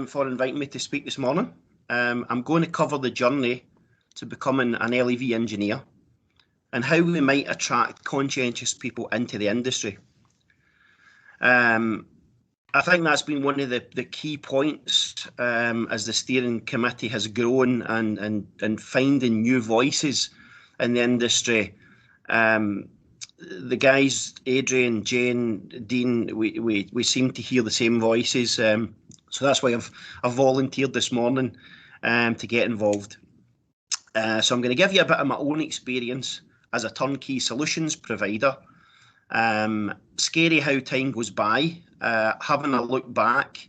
for inviting me to speak this morning. I'm going to cover the journey to becoming an LEV engineer and how we might attract conscientious people into the industry. I think that's been one of the key points as the steering committee has grown and finding new voices in the industry. The guys, Adrian, Jane, Dean, we seem to hear the same voices. So that's why I've volunteered this morning to get involved. So I'm going to give you a bit of my own experience as a turnkey solutions provider. Scary how time goes by. Having a look back,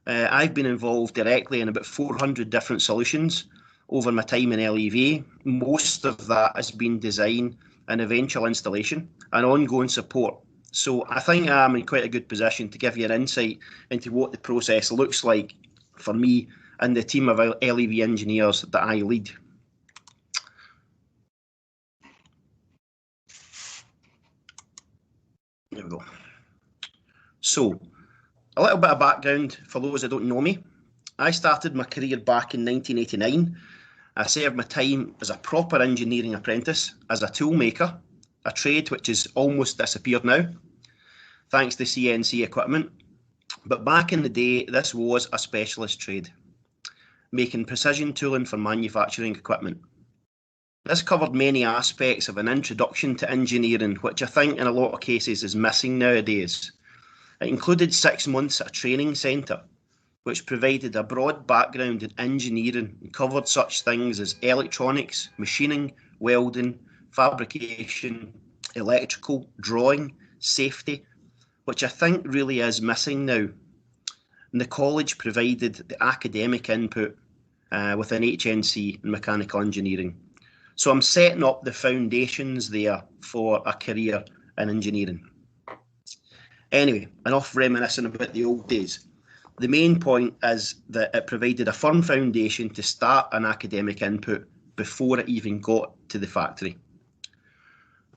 I've been involved directly in about 400 different solutions over my time in LEV. Most of that has been design and eventual installation and ongoing support. So I think I'm in quite a good position to give you an insight into what the process looks like for me and the team of LEV engineers that I lead. There we go. So, a little bit of background for those that don't know me. I started my career back in 1989. I served my time as a proper engineering apprentice, as a toolmaker, a trade which has almost disappeared now, thanks to CNC equipment. But back in the day, this was a specialist trade, making precision tooling for manufacturing equipment. This covered many aspects of an introduction to engineering, which I think in a lot of cases is missing nowadays. It included 6 months at a training centre, which provided a broad background in engineering and covered such things as electronics, machining, welding, fabrication, electrical, drawing, safety, which I think really is missing now. And the college provided the academic input with an HNC in mechanical engineering. So I'm setting up the foundations there for a career in engineering. Anyway, enough reminiscing about the old days. The main point is that it provided a firm foundation to start an academic input before it even got to the factory.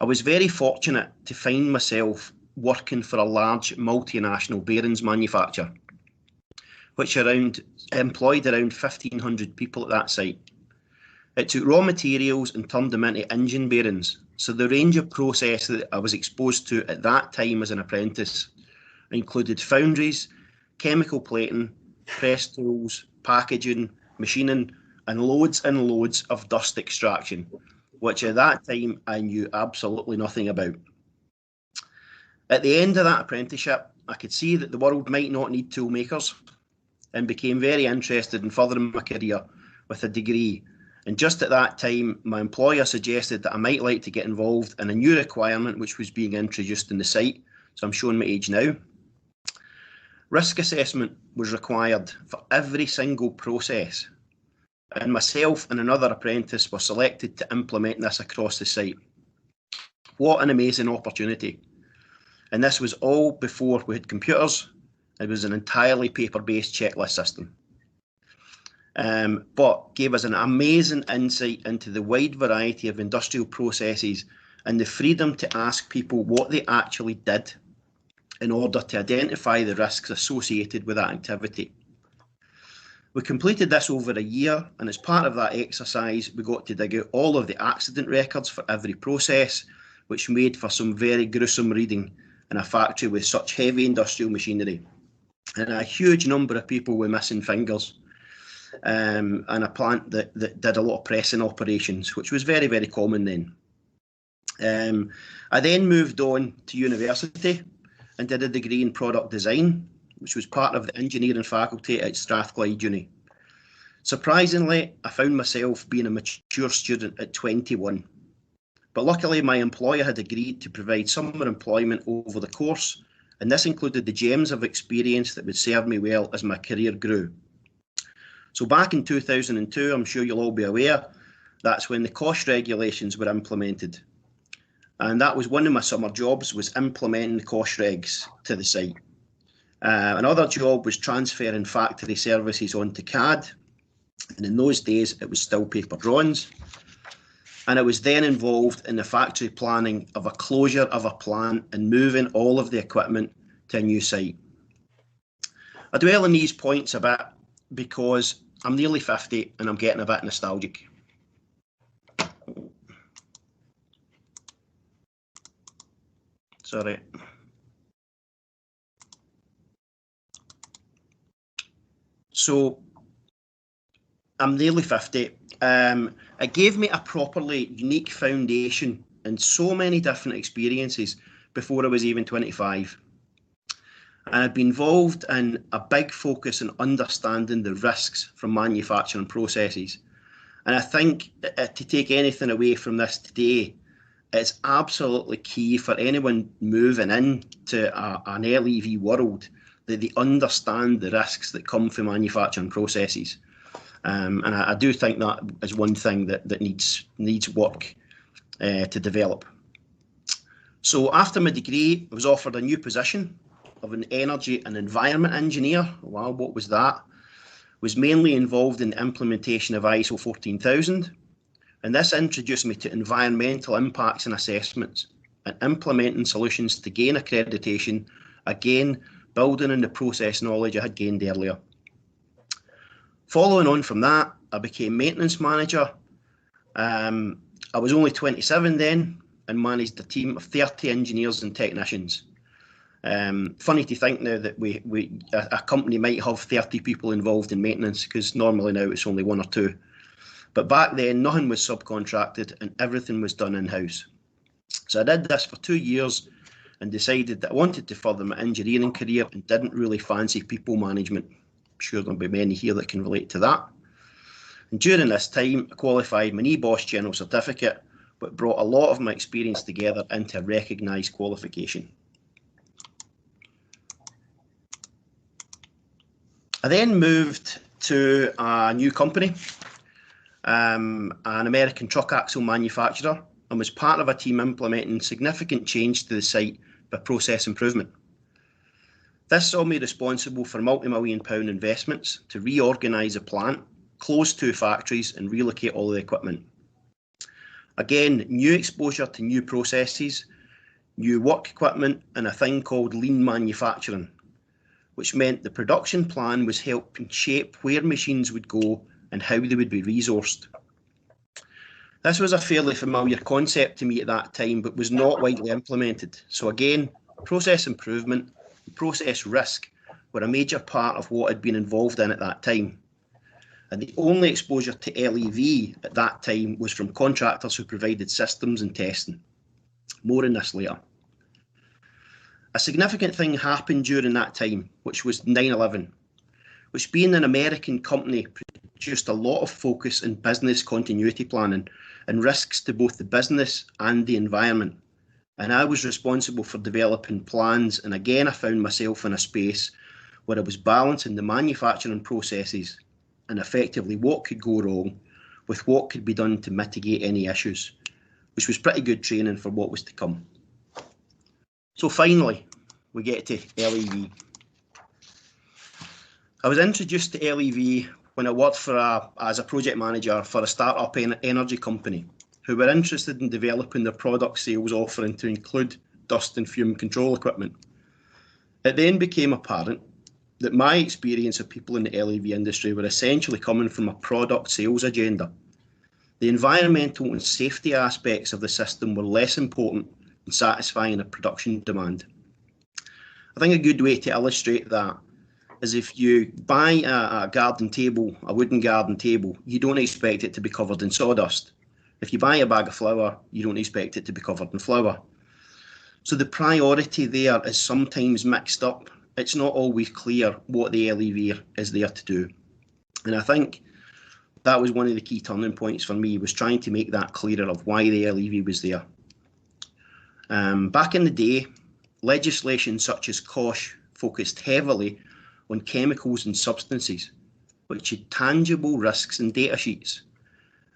I was very fortunate to find myself working for a large multinational bearings manufacturer, which employed around 1,500 people at that site. It took raw materials and turned them into engine bearings. So the range of process that I was exposed to at that time as an apprentice included foundries, chemical plating, press tools, packaging, machining, and loads of dust extraction, which at that time I knew absolutely nothing about. At the end of that apprenticeship, I could see that the world might not need tool makers and became very interested in furthering my career with a degree. And just at that time, my employer suggested that I might like to get involved in a new requirement which was being introduced in the site. So I'm showing my age now. Risk assessment was required for every single process. And myself and another apprentice were selected to implement this across the site. What an amazing opportunity. And this was all before we had computers. It was an entirely paper-based checklist system. But gave us an amazing insight into the wide variety of industrial processes and the freedom to ask people what they actually did in order to identify the risks associated with that activity. We completed this over a year, and as part of that exercise, we got to dig out all of the accident records for every process, which made for some very gruesome reading in a factory with such heavy industrial machinery and a huge number of people with missing fingers. And a plant that did a lot of pressing operations, which was very, very common then. I then moved on to university and did a degree in product design, which was part of the engineering faculty at Strathclyde Uni. Surprisingly, I found myself being a mature student at 21. But luckily, my employer had agreed to provide summer employment over the course, and this included the gems of experience that would serve me well as my career grew. So back in 2002, I'm sure you'll all be aware, that's when the cost regulations were implemented. And that was one of my summer jobs, was implementing the cost regs to the site. Another job was transferring factory services onto CAD. And in those days, it was still paper drawings. And I was then involved in the factory planning of a closure of a plant and moving all of the equipment to a new site. I dwell on these points a bit because I'm nearly 50 and I'm getting a bit nostalgic. Sorry. So I'm nearly 50. It gave me a properly unique foundation and so many different experiences before I was even 25. And I'd been involved in a big focus on understanding the risks from manufacturing processes. And I think to take anything away from this today, it's absolutely key for anyone moving into an LEV world that they understand the risks that come from manufacturing processes. And I do think that is one thing that needs work to develop. So after my degree, I was offered a new position of an energy and environment engineer. Wow, what was that? Was mainly involved in the implementation of ISO 14000. And this introduced me to environmental impacts and assessments and implementing solutions to gain accreditation, again, building on the process knowledge I had gained earlier. Following on from that, I became maintenance manager. I was only 27 then and managed a team of 30 engineers and technicians. Funny to think now that a company might have 30 people involved in maintenance, because normally now it's only 1 or 2. But back then, nothing was subcontracted and everything was done in-house. So I did this for 2 years and decided that I wanted to further my engineering career and didn't really fancy people management. I'm sure there'll be many here that can relate to that. And during this time, I qualified my NEBOSH General Certificate, but brought a lot of my experience together into a recognised qualification. I then moved to a new company, an American truck axle manufacturer, and was part of a team implementing significant change to the site by process improvement. This saw me responsible for multi-million-pound investments to reorganise a plant, close 2 factories and relocate all the equipment. Again, new exposure to new processes, new work equipment and a thing called lean manufacturing, which meant the production plan was helping shape where machines would go and how they would be resourced. This was a fairly familiar concept to me at that time, but was not widely implemented. So again, process improvement and process risk were a major part of what I'd been involved in at that time. And the only exposure to LEV at that time was from contractors who provided systems and testing. More on this later. A significant thing happened during that time, which was 9/11, which, being an American company, produced a lot of focus in business continuity planning and risks to both the business and the environment. And I was responsible for developing plans, and again I found myself in a space where I was balancing the manufacturing processes and effectively what could go wrong with what could be done to mitigate any issues, which was pretty good training for what was to come. So finally, we get to LEV. I was introduced to LEV when I worked as a project manager for a start-up energy company who were interested in developing their product sales offering to include dust and fume control equipment. It then became apparent that my experience of people in the LEV industry were essentially coming from a product sales agenda. The environmental and safety aspects of the system were less important in satisfying a production demand. I think a good way to illustrate that is if you buy a garden table, a wooden garden table, you don't expect it to be covered in sawdust. If you buy a bag of flour, you don't expect it to be covered in flour. So the priority there is sometimes mixed up. It's not always clear what the LEV is there to do. And I think that was one of the key turning points for me, was trying to make that clearer of why the LEV was there. Back in the day, legislation such as COSH focused heavily on chemicals and substances, which had tangible risks and data sheets.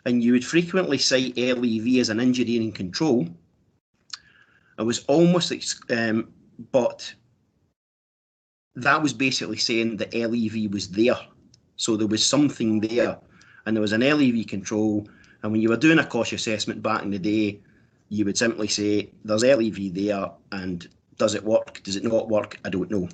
And you would frequently cite LEV as an engineering control. It was almost, but that was basically saying that LEV was there. So there was something there, and there was an LEV control. And when you were doing a COSH assessment back in the day, you would simply say, there's LEV there, and does it work? Does it not work? I don't know.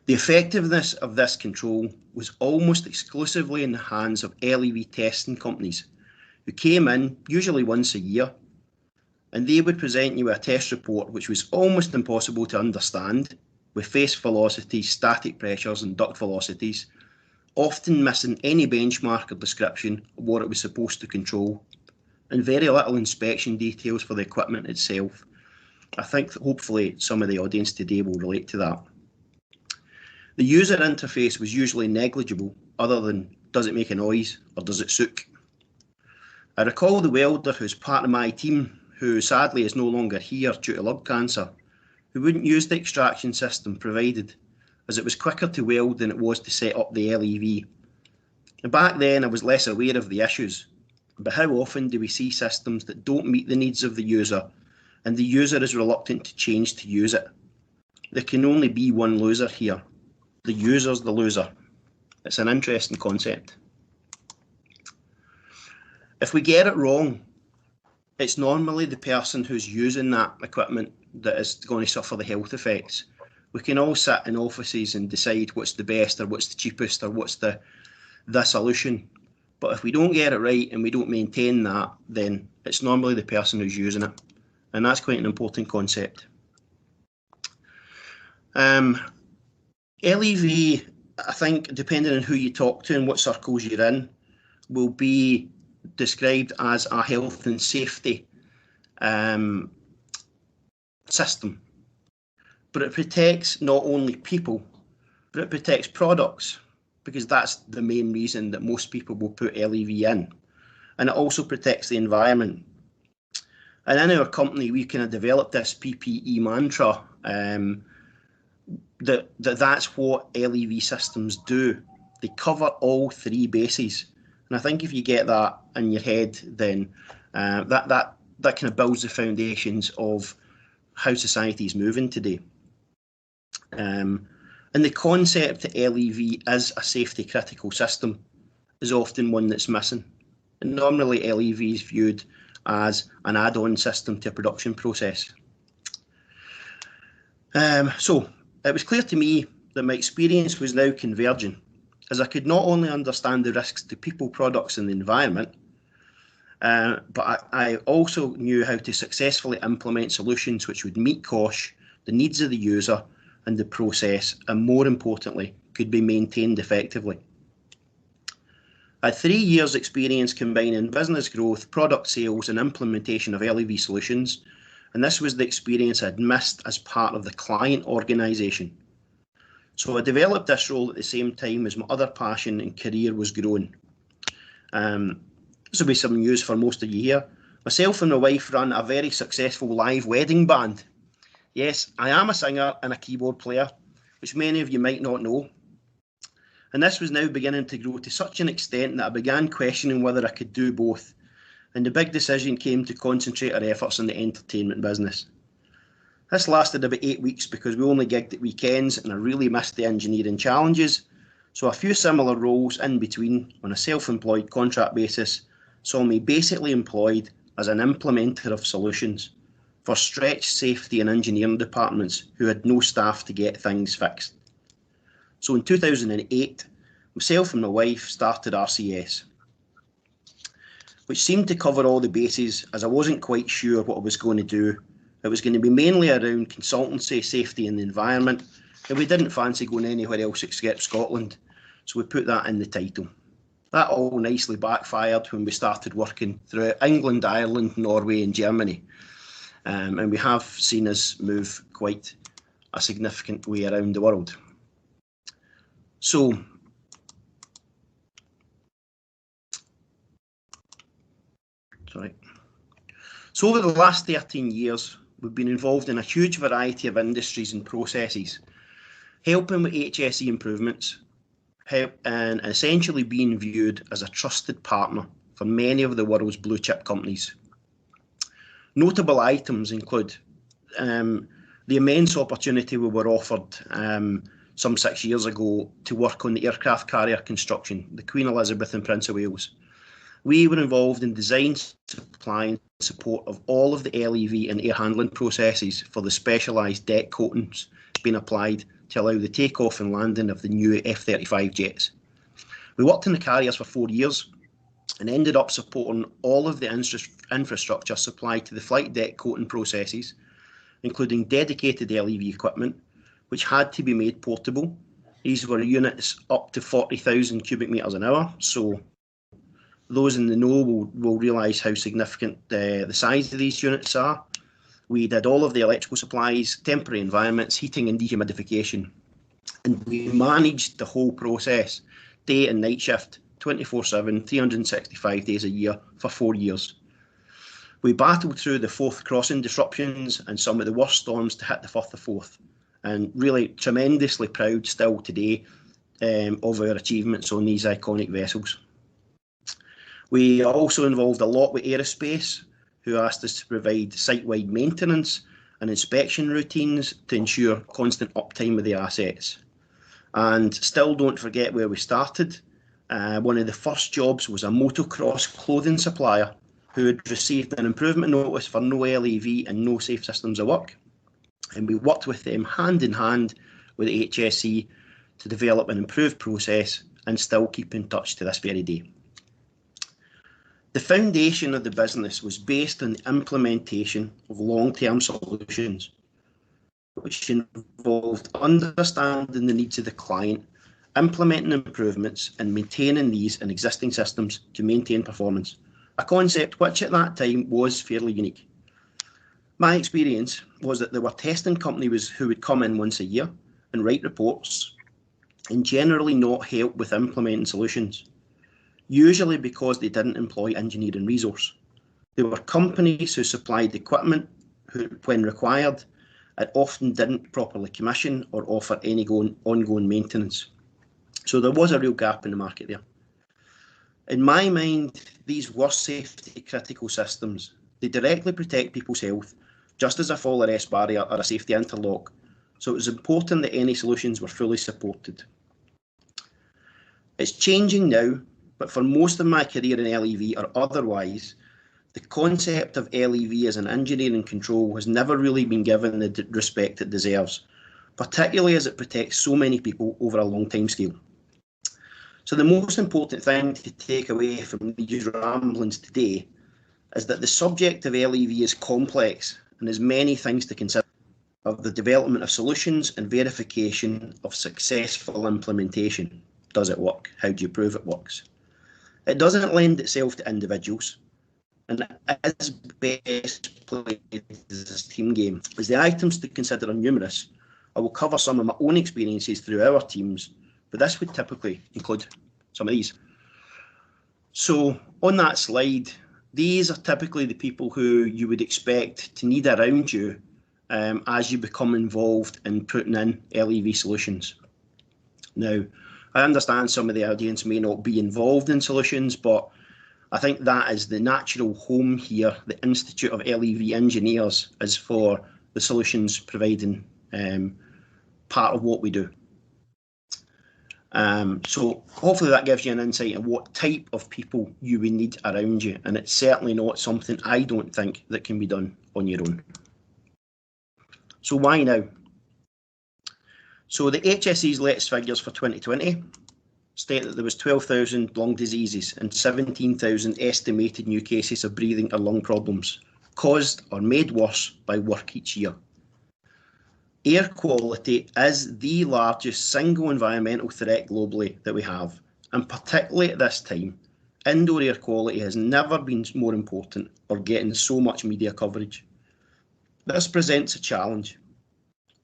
The effectiveness of this control was almost exclusively in the hands of LEV testing companies, who came in usually once a year, and they would present you with a test report which was almost impossible to understand, with phase velocities, static pressures and duct velocities, often missing any benchmark or description of what it was supposed to control, and very little inspection details for the equipment itself. I think that hopefully some of the audience today will relate to that. The user interface was usually negligible, other than does it make a noise or does it sook. I recall the welder who's part of my team, who sadly is no longer here due to lung cancer, who wouldn't use the extraction system provided, as it was quicker to weld than it was to set up the LEV. And back then I was less aware of the issues, but how often do we see systems that don't meet the needs of the user, and the user is reluctant to change to use it? There can only be one loser here. The user's the loser. It's an interesting concept. If we get it wrong, it's normally the person who's using that equipment that is going to suffer the health effects. We can all sit in offices and decide what's the best or what's the cheapest or what's the solution. But if we don't get it right and we don't maintain that, then it's normally the person who's using it. And that's quite an important concept. LEV, I think, depending on who you talk to and what circles you're in, will be described as a health and safety system. But it protects not only people, but it protects products, because that's the main reason that most people will put LEV in. And it also protects the environment. And in our company, we kind of developed this PPE mantra, that's what LEV systems do. They cover all three bases. And I think if you get that in your head, then that kind of builds the foundations of how society is moving today. And the concept that LEV is a safety critical system is often one that's missing. And normally LEV is viewed as an add-on system to a production process. So it was clear to me that my experience was now converging, as I could not only understand the risks to people, products and the environment, but I also knew how to successfully implement solutions which would meet cost, the needs of the user and the process, and more importantly, could be maintained effectively. I had 3 years experience combining business growth, product sales and implementation of LEV solutions, and this was the experience I'd missed as part of the client organisation. So I developed this role at the same time as my other passion and career was growing. This will be some news for most of you here. Myself and my wife run a very successful live wedding band. Yes, I am a singer and a keyboard player, which many of you might not know. And this was now beginning to grow to such an extent that I began questioning whether I could do both. And the big decision came to concentrate our efforts on the entertainment business. This lasted about 8 weeks because we only gigged at weekends and I really missed the engineering challenges. So a few similar roles in between on a self-employed contract basis saw me basically employed as an implementer of solutions for stretched safety and engineering departments who had no staff to get things fixed. So in 2008, myself and my wife started RCS, which seemed to cover all the bases as I wasn't quite sure what I was going to do. It was going to be mainly around consultancy, safety and the environment, and we didn't fancy going anywhere else except Scotland, so we put that in the title. That all nicely backfired when we started working throughout England, Ireland, Norway and Germany. And we have seen us move quite a significant way around the world. So, over the last 13 years, we've been involved in a huge variety of industries and processes, helping with HSE improvements, and essentially being viewed as a trusted partner for many of the world's blue chip companies. Notable items include the immense opportunity we were offered some 6 years ago to work on the aircraft carrier construction, the Queen Elizabeth and Prince of Wales. We were involved in design, supply and support of all of the LEV and air handling processes for the specialised deck coatings being applied to allow the takeoff and landing of the new F-35 jets. We worked in the carriers for 4 years and ended up supporting all of the infrastructure supplied to the flight deck coating processes, including dedicated LEV equipment, which had to be made portable. These were units up to 40,000 cubic metres an hour, so those in the know will realise how significant the size of these units are. We did all of the electrical supplies, temporary environments, heating and dehumidification, and we managed the whole process, day and night shift, 24/7, 365 days a year for 4 years. We battled through the Forth crossing disruptions and some of the worst storms to hit the Firth of Forth, and really tremendously proud still today of our achievements on these iconic vessels. We are also involved a lot with aerospace, who asked us to provide site-wide maintenance and inspection routines to ensure constant uptime of the assets. And still don't forget where we started. One of the first jobs was a motocross clothing supplier who had received an improvement notice for no LEV and no safe systems of work. And we worked with them hand in hand with the HSE to develop an improved process and still keep in touch to this very day. The foundation of the business was based on the implementation of long-term solutions, which involved understanding the needs of the client, implementing improvements and maintaining these in existing systems to maintain performance, a concept which at that time was fairly unique. My experience was that there were testing companies who would come in once a year and write reports and generally not help with implementing solutions, usually because they didn't employ engineering resource. There were companies who supplied equipment when required and often didn't properly commission or offer any ongoing maintenance. So there was a real gap in the market there. In my mind, these were safety critical systems. They directly protect people's health, just as a fall arrest barrier or a safety interlock. So it was important that any solutions were fully supported. It's changing now, but for most of my career in LEV or otherwise, the concept of LEV as an engineering control has never really been given the respect it deserves, particularly as it protects so many people over a long time scale. So the most important thing to take away from these ramblings today is that the subject of LEV is complex and has many things to consider, of the development of solutions and verification of successful implementation. Does it work? How do you prove it works? It doesn't lend itself to individuals, and it is best played as a team game. As the items to consider are numerous, I will cover some of my own experiences through our teams, but this would typically include some of these. So on that slide, these are typically the people who you would expect to need around you as you become involved in putting in LEV solutions. Now, I understand some of the audience may not be involved in solutions, but I think that is the natural home here. The Institute of LEV Engineers is for the solutions providing part of what we do. So hopefully that gives you an insight on what type of people you would need around you, and it's certainly not something I don't think that can be done on your own. So why now? So the HSE's latest figures for 2020 state that there was 12,000 lung diseases and 17,000 estimated new cases of breathing or lung problems caused or made worse by work each year. Air quality is the largest single environmental threat globally that we have, and particularly at this time, indoor air quality has never been more important or getting so much media coverage. This presents a challenge.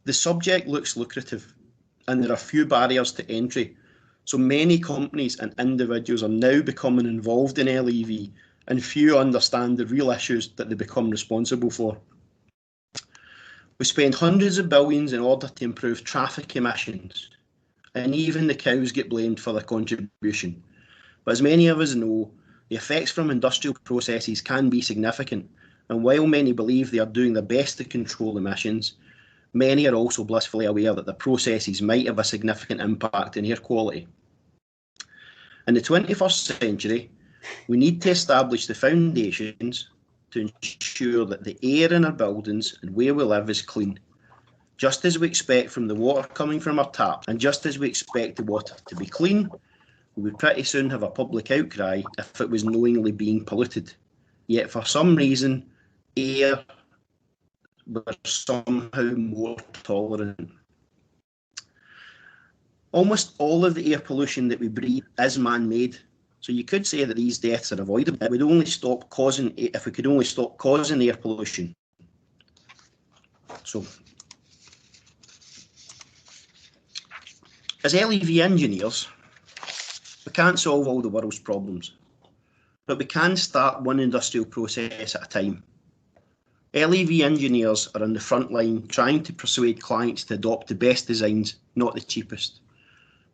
The subject looks lucrative, and there are few barriers to entry, so many companies and individuals are now becoming involved in LEV, and few understand the real issues that they become responsible for. We spend hundreds of billions in order to improve traffic emissions, and even the cows get blamed for their contribution. But as many of us know, the effects from industrial processes can be significant, and while many believe they are doing their best to control emissions, many are also blissfully aware that the processes might have a significant impact on air quality. In the 21st century, we need to establish the foundations to ensure that the air in our buildings and where we live is clean. Just as we expect from the water coming from our tap, and just as we expect the water to be clean, we would pretty soon have a public outcry if it was knowingly being polluted. Yet for some reason, air were somehow more tolerant. Almost all of the air pollution that we breathe is man-made. So you could say that these deaths are avoidable. It would only stop causing, if we could only stop causing air pollution. So, as LEV engineers, we can't solve all the world's problems, but we can start one industrial process at a time. LEV engineers are on the front line trying to persuade clients to adopt the best designs, not the cheapest.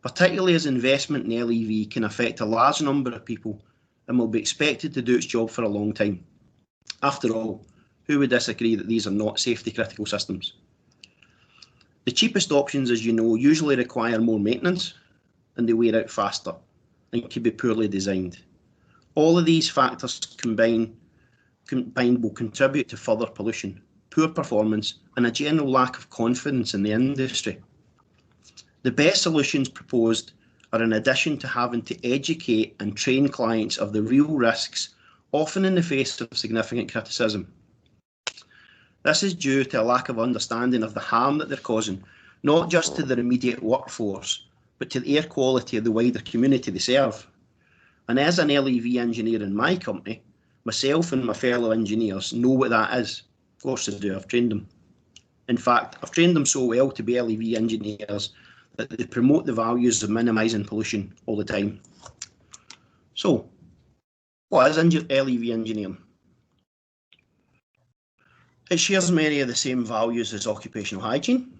Particularly as investment in LEV can affect a large number of people and will be expected to do its job for a long time. After all, who would disagree that these are not safety critical systems? The cheapest options, as you know, usually require more maintenance and they wear out faster and can be poorly designed. All of these factors combined will contribute to further pollution, poor performance and a general lack of confidence in the industry. The best solutions proposed are, in addition to having to educate and train clients of the real risks, often in the face of significant criticism. This is due to a lack of understanding of the harm that they're causing, not just to their immediate workforce, but to the air quality of the wider community they serve. And as an LEV engineer in my company, myself and my fellow engineers know what that is. Of course I do, I've trained them. In fact, I've trained them so well to be LEV engineers that they promote the values of minimising pollution all the time. So, what is LEV engineering? It shares many of the same values as occupational hygiene.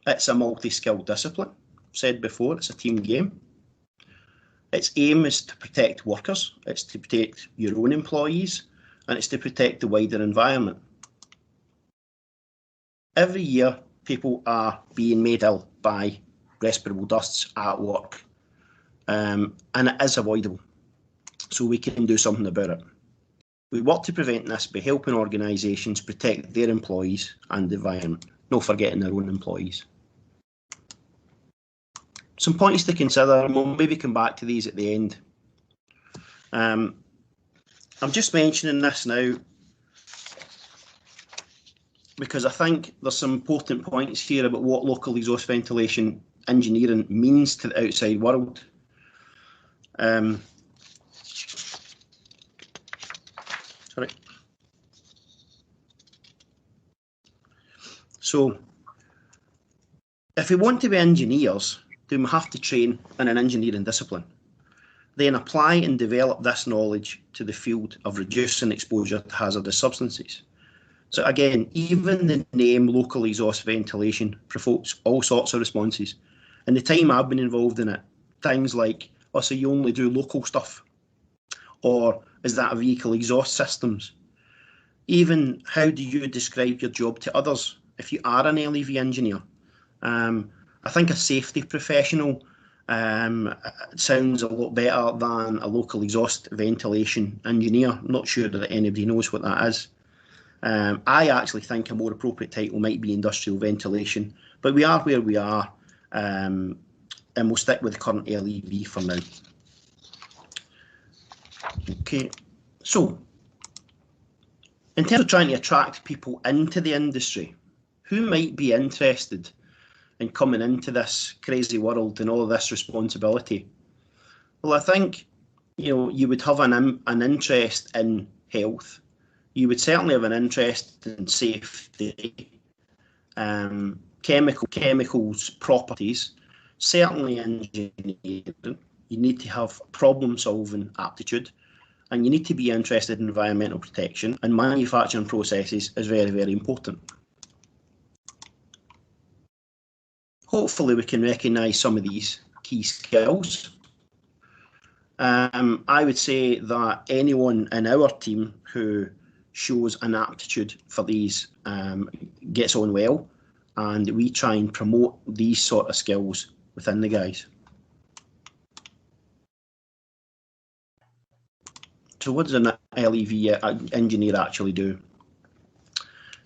It's a multi-skilled discipline. I've said before, it's a team game. Its aim is to protect workers, it's to protect your own employees, and it's to protect the wider environment. Every year, people are being made ill by respirable dusts at work, and it is avoidable, so we can do something about it. We work to prevent this by helping organisations protect their employees and the environment, not forgetting their own employees. Some points to consider, and we'll maybe come back to these at the end. I'm just mentioning this now because I think there's some important points here about what local exhaust ventilation engineering means to the outside world. So, if we want to be engineers, then we have to train in an engineering discipline, then apply and develop this knowledge to the field of reducing exposure to hazardous substances. So again, even the name local exhaust ventilation provokes all sorts of responses. In the time I've been involved in it, things like, oh, so you only do local stuff? Or is that a vehicle exhaust systems? Even how do you describe your job to others if you are an LEV engineer? I think a safety professional sounds a lot better than a local exhaust ventilation engineer. I'm not sure that anybody knows what that is. I actually think a more appropriate title might be industrial ventilation, but we are where we are, and we'll stick with the current LEV for now. Okay, so in terms of trying to attract people into the industry, who might be interested in coming into this crazy world and all of this responsibility? Well, I think, you know, you would have an interest in health. You would certainly have an interest in safety, chemicals, properties, certainly engineering. You need to have problem-solving aptitude, and you need to be interested in environmental protection, and manufacturing processes is very, very important. Hopefully we can recognise some of these key skills. I would say that anyone in our team who shows an aptitude for these gets on well, and we try and promote these sort of skills within the guys. So what does an LEV engineer actually do?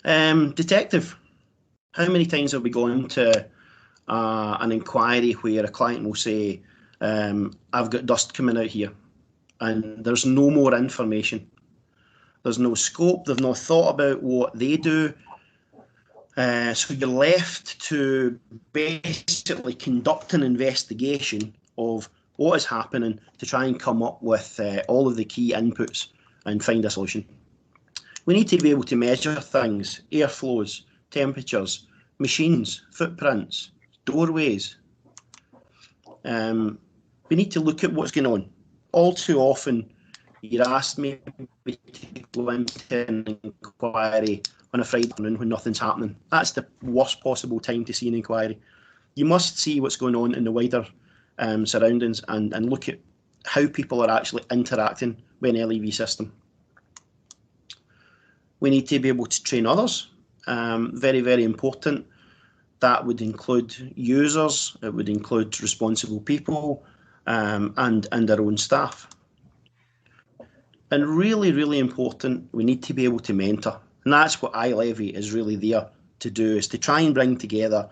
Detective. How many times have we gone to an inquiry where a client will say, I've got dust coming out here, and there's no more information. There's no scope, they've not thought about what they do. So you're left to basically conduct an investigation of what is happening to try and come up with all of the key inputs and find a solution. We need to be able to measure things, airflows, temperatures, machines, footprints, doorways. We need to look at what's going on. All too often, you're asked me to go into an inquiry on a Friday afternoon when nothing's happening. That's the worst possible time to see an inquiry. You must see what's going on in the wider surroundings and look at how people are actually interacting with an LEV system. We need to be able to train others. Very, very important. That would include users, it would include responsible people, and our own staff. And really, really important, we need to be able to mentor. And that's what ILEVE is really there to do, is to try and bring together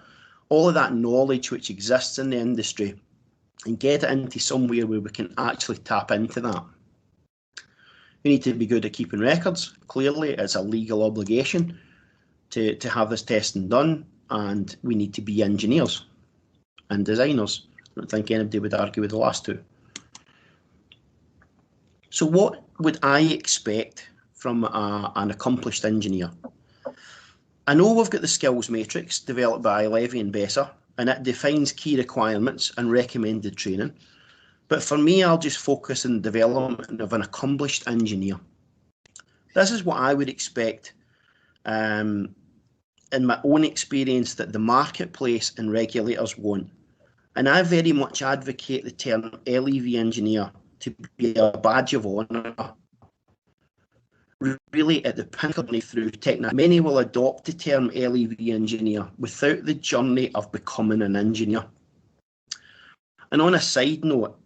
all of that knowledge which exists in the industry and get it into somewhere where we can actually tap into that. We need to be good at keeping records. Clearly, it's a legal obligation to have this testing done, and we need to be engineers and designers. I don't think anybody would argue with the last two. So what would I expect from an accomplished engineer? I know we've got the skills matrix developed by ILEVE and BESA, and it defines key requirements and recommended training. But for me, I'll just focus on the development of an accomplished engineer. This is what I would expect in my own experience that the marketplace and regulators want. And I very much advocate the term LEV engineer to be a badge of honour. Really at the pinnacle through technology. Many will adopt the term LEV engineer without the journey of becoming an engineer. And on a side note,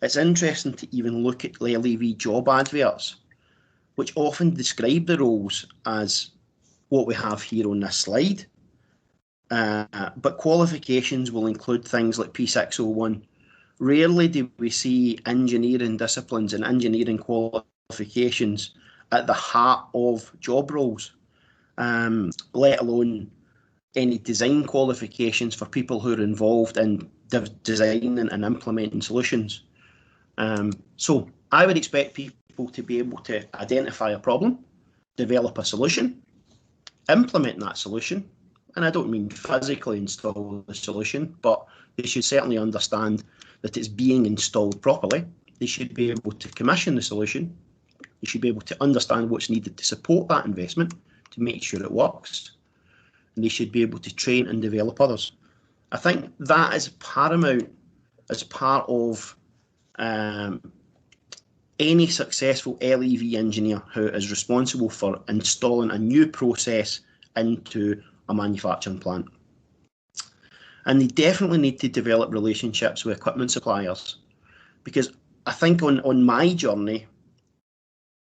it's interesting to even look at LEV job adverts, which often describe the roles as what we have here on this slide. But qualifications will include things like P601. Rarely do we see engineering disciplines and engineering qualifications at the heart of job roles, let alone any design qualifications for people who are involved in designing and implementing solutions. So I would expect people to be able to identify a problem, develop a solution, implement that solution, and I don't mean physically install the solution, but they should certainly understand that it's being installed properly. They should be able to commission the solution. They should be able to understand what's needed to support that investment to make sure it works. And they should be able to train and develop others. I think that is paramount as part of any successful LEV engineer who is responsible for installing a new process into a manufacturing plant. And they definitely need to develop relationships with equipment suppliers, because I think on my journey,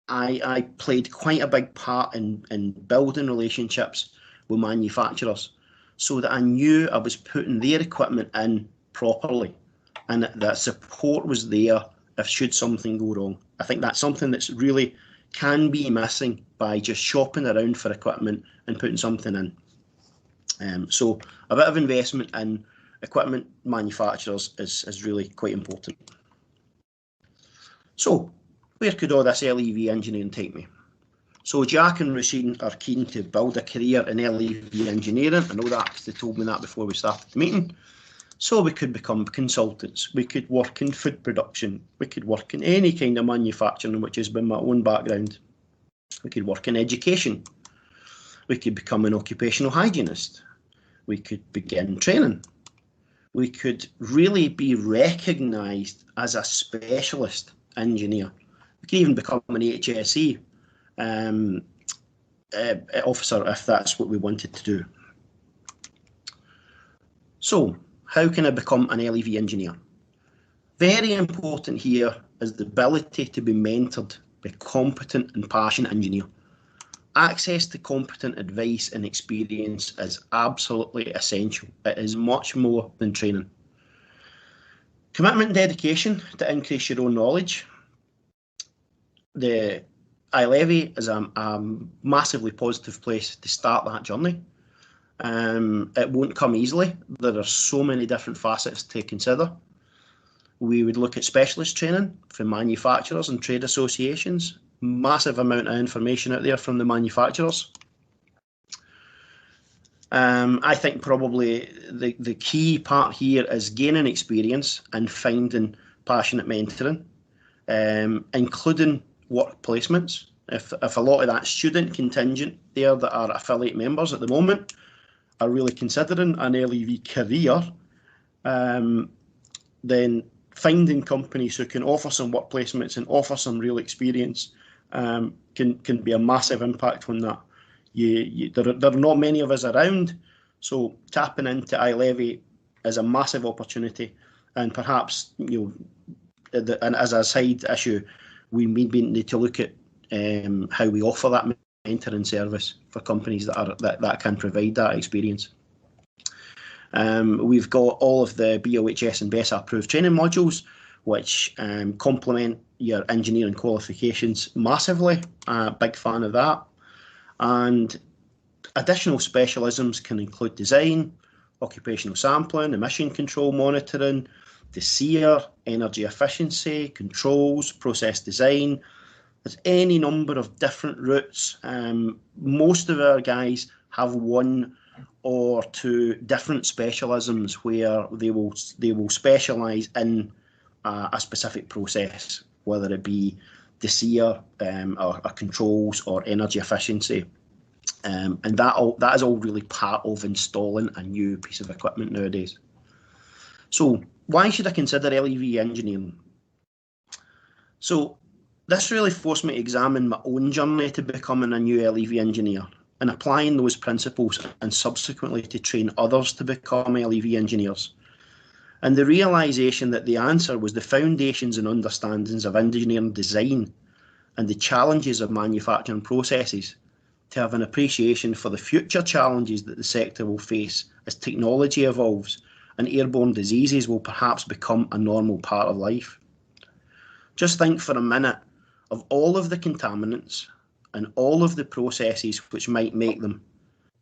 I played quite a big part in building relationships with manufacturers so that I knew I was putting their equipment in properly and that support was there if should something go wrong. I think that's something that's really can be missing by just shopping around for equipment and putting something in. So a bit of investment in equipment manufacturers is really quite important. So where could all this LEV engineering take me? So Jack and Rasheen are keen to build a career in LEV engineering. I know that because they told me that before we started the meeting. So we could become consultants, we could work in food production, we could work in any kind of manufacturing, which has been my own background. We could work in education. We could become an occupational hygienist. We could begin training. We could really be recognised as a specialist engineer. We could even become an HSE officer if that's what we wanted to do. So, how can I become an LEV engineer? Very important here is the ability to be mentored by a competent and passionate engineer. access to competent advice and experience is absolutely essential. It is much more than training. Commitment and dedication to increase your own knowledge. The ILEVE is a massively positive place to start that journey. It won't come easily. There are so many different facets to consider. We would look at specialist training from manufacturers and trade associations. Massive amount of information out there from the manufacturers. I think probably the key part here is gaining experience and finding passionate mentoring, including work placements. If a lot of that student contingent there that are affiliate members at the moment are really considering an LEV career, then finding companies who can offer some work placements and offer some real experience can be a massive impact on that. There are not many of us around, so tapping into ILEVE is a massive opportunity, and perhaps and as a side issue, we maybe need to look at how we offer that mentoring service for companies that can provide that experience. We've got all of the BOHS and BESA approved training modules, which complement your engineering qualifications massively. Big fan of that. And additional specialisms can include design, occupational sampling, emission control monitoring, DCER, energy efficiency, controls, process design. There's any number of different routes. Most of our guys have one or two different specialisms where they will specialise in a specific process, whether it be DCER or controls or energy efficiency. And that is all really part of installing a new piece of equipment nowadays. So why should I consider LEV engineering? So this really forced me to examine my own journey to becoming a new LEV engineer and applying those principles, and subsequently to train others to become LEV engineers. And the realisation that the answer was the foundations and understandings of engineering design and the challenges of manufacturing processes, to have an appreciation for the future challenges that the sector will face as technology evolves and airborne diseases will perhaps become a normal part of life. Just think for a minute of all of the contaminants and all of the processes which might make them.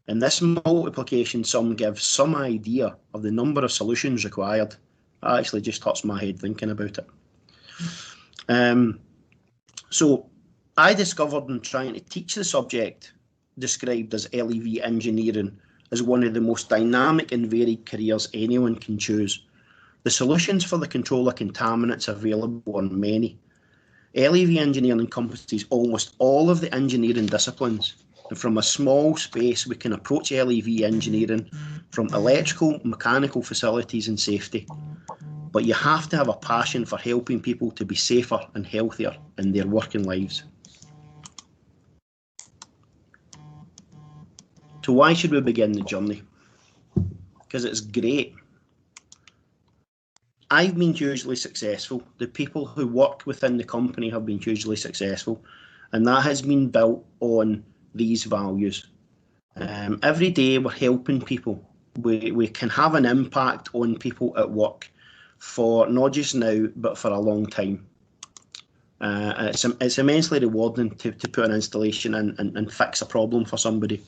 And this multiplication sum gives some idea of the number of solutions required. That actually just hurts my head thinking about it. So I discovered in trying to teach the subject described as LEV engineering as one of the most dynamic and varied careers anyone can choose. The solutions for the control of contaminants available are many. LEV engineering encompasses almost all of the engineering disciplines, and from a small space we can approach LEV engineering from electrical, mechanical facilities and safety. But you have to have a passion for helping people to be safer and healthier in their working lives. So why should we begin the journey? Because it's great. I've been hugely successful. The people who work within the company have been hugely successful, and that has been built on these values. Every day we're helping people. We can have an impact on people at work for not just now, but for a long time. It's immensely rewarding to put an installation in and fix a problem for somebody.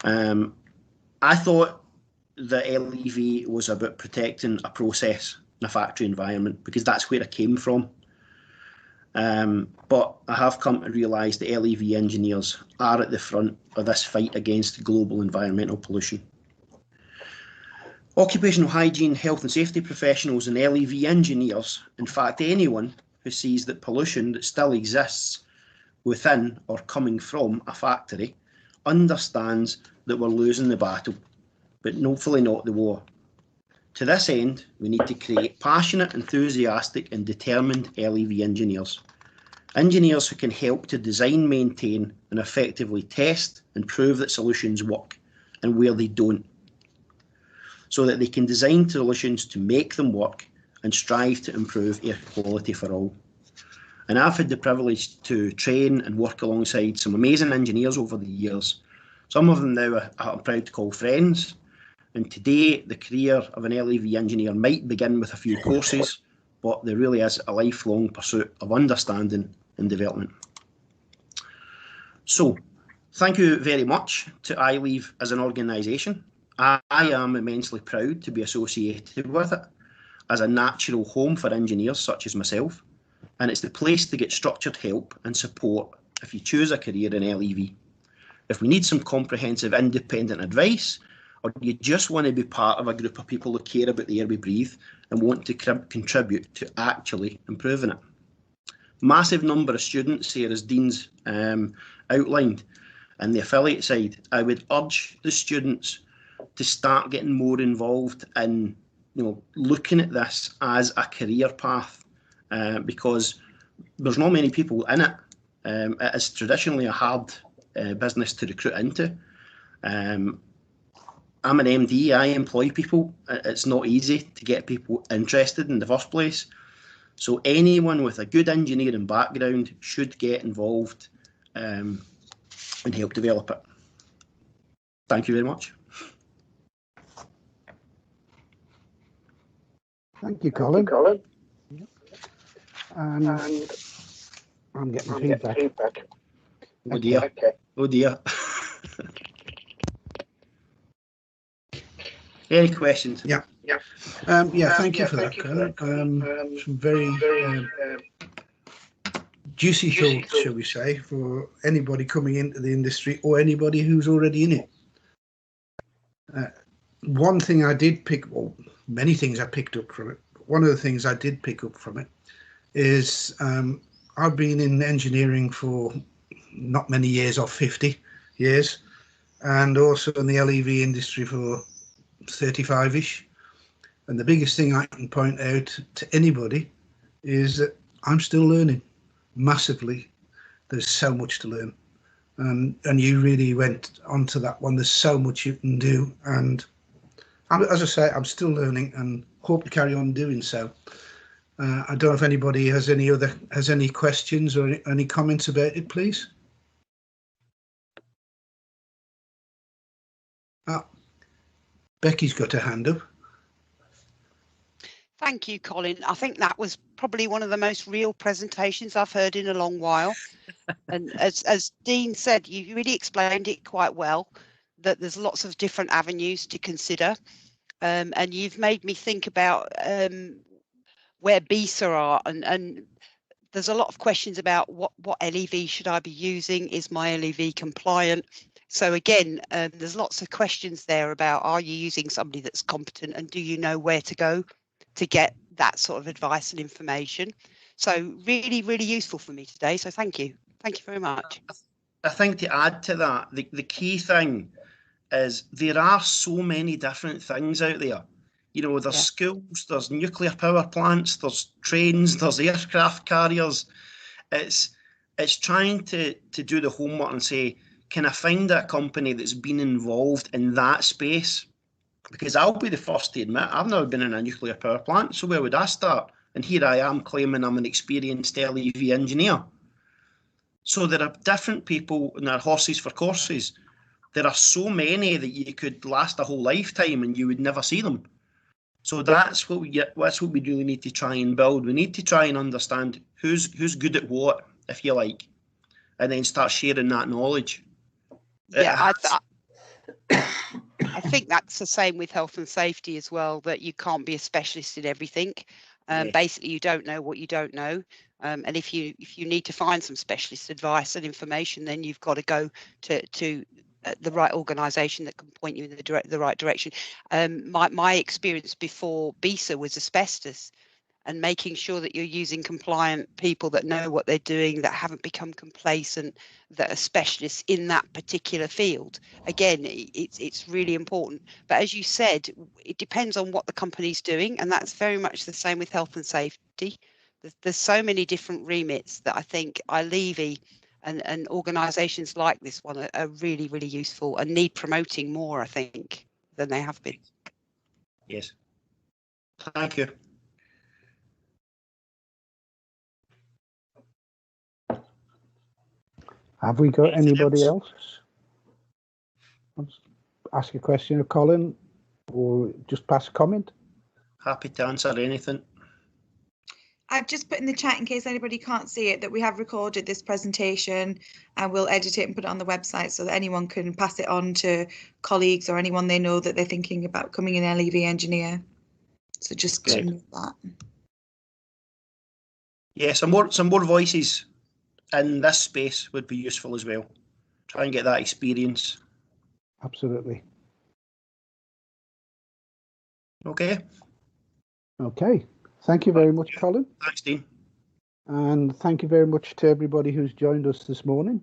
I thought that LEV was about protecting a process in a factory environment because that's where I came from. But I have come to realise that LEV engineers are at the front of this fight against global environmental pollution. Occupational hygiene, health and safety professionals and LEV engineers, in fact anyone who sees that pollution that still exists within or coming from a factory, understands that we're losing the battle, but hopefully not the war. To this end, we need to create passionate, enthusiastic and determined LEV engineers. Engineers who can help to design, maintain and effectively test and prove that solutions work and where they don't, so that they can design solutions to make them work and strive to improve air quality for all. And I've had the privilege to train and work alongside some amazing engineers over the years. Some of them now I'm proud to call friends. And today, the career of an LEV engineer might begin with a few courses, but there really is a lifelong pursuit of understanding and development. So, thank you very much to ILEVE as an organisation. I am immensely proud to be associated with it as a natural home for engineers such as myself, and it's the place to get structured help and support if you choose a career in LEV. If we need some comprehensive independent advice, or you just want to be part of a group of people who care about the air we breathe and want to contribute to actually improving it. Massive number of students here, as Dean's outlined, and the affiliate side. I would urge the students to start getting more involved in looking at this as a career path, because there's not many people in it. It is traditionally a hard business to recruit into. I'm an MD, I employ people. It's not easy to get people interested in the first place. So anyone with a good engineering background should get involved and help develop it. Thank you very much. Thank you, Colin. And I'm getting feedback. Oh dear. Okay. Oh dear. Any questions? Yeah. Thank you for that, Colin. Some very juicy thoughts, shall we say, for anybody coming into the industry or anybody who's already in it. One thing I did pick, well, many things I picked up from it. One of the things I did pick up from it is I've been in engineering for not many years, off 50 years, and also in the LEV industry for 35-ish. And the biggest thing I can point out to anybody is that I'm still learning massively. There's so much to learn. And you really went onto that one. There's so much you can do. And as I say, I'm still learning and hope to carry on doing so. I don't know if anybody has any questions or any comments about it, please. Becky's got her hand up. Thank you, Colin. I think that was probably one of the most real presentations I've heard in a long while. And as Dean said, you really explained it quite well, that there's lots of different avenues to consider. And you've made me think about where BISA are, and there's a lot of questions about what LEV should I be using? Is my LEV compliant? So again, there's lots of questions there about, are you using somebody that's competent, and do you know where to go to get that sort of advice and information? So really, really useful for me today. So thank you. Thank you very much. I think to add to that, the key thing is there are so many different things out there. There's schools, there's nuclear power plants, there's trains, there's aircraft carriers. It's trying to do the homework and say, can I find a company that's been involved in that space? Because I'll be the first to admit, I've never been in a nuclear power plant, so where would I start? And here I am claiming I'm an experienced LEV engineer. So there are different people, and there are horses for courses. There are so many that you could last a whole lifetime and you would never see them. So that's what we really need to try and build. We need to try and understand who's good at what, if you like, and then start sharing that knowledge. Yeah, I think that's the same with health and safety as well, that you can't be a specialist in everything. Basically, you don't know what you don't know. And if you need to find some specialist advice and information, then you've got to go to the right organisation that can point you in the right direction. My experience before BISA was asbestos, and making sure that you're using compliant people that know what they're doing, that haven't become complacent, that are specialists in that particular field. Again, it's really important. But as you said, it depends on what the company's doing, and that's very much the same with health and safety. There's so many different remits that I think ILEVE and organisations like this one are really, really useful and need promoting more, I think, than they have been. Yes. Thank you. Have we got Anything anybody else? Ask a question of Colin, or just pass a comment? Happy to answer anything. I've just put in the chat, in case anybody can't see it, that we have recorded this presentation and we'll edit it and put it on the website so that anyone can pass it on to colleagues or anyone they know that they're thinking about becoming an LEV engineer. So just Great. note that. Yeah, some more voices in this space would be useful as well. Try and get that experience. Absolutely. Okay. Okay. Thank you very much, Colin. Thanks, Dean. And thank you very much to everybody who's joined us this morning.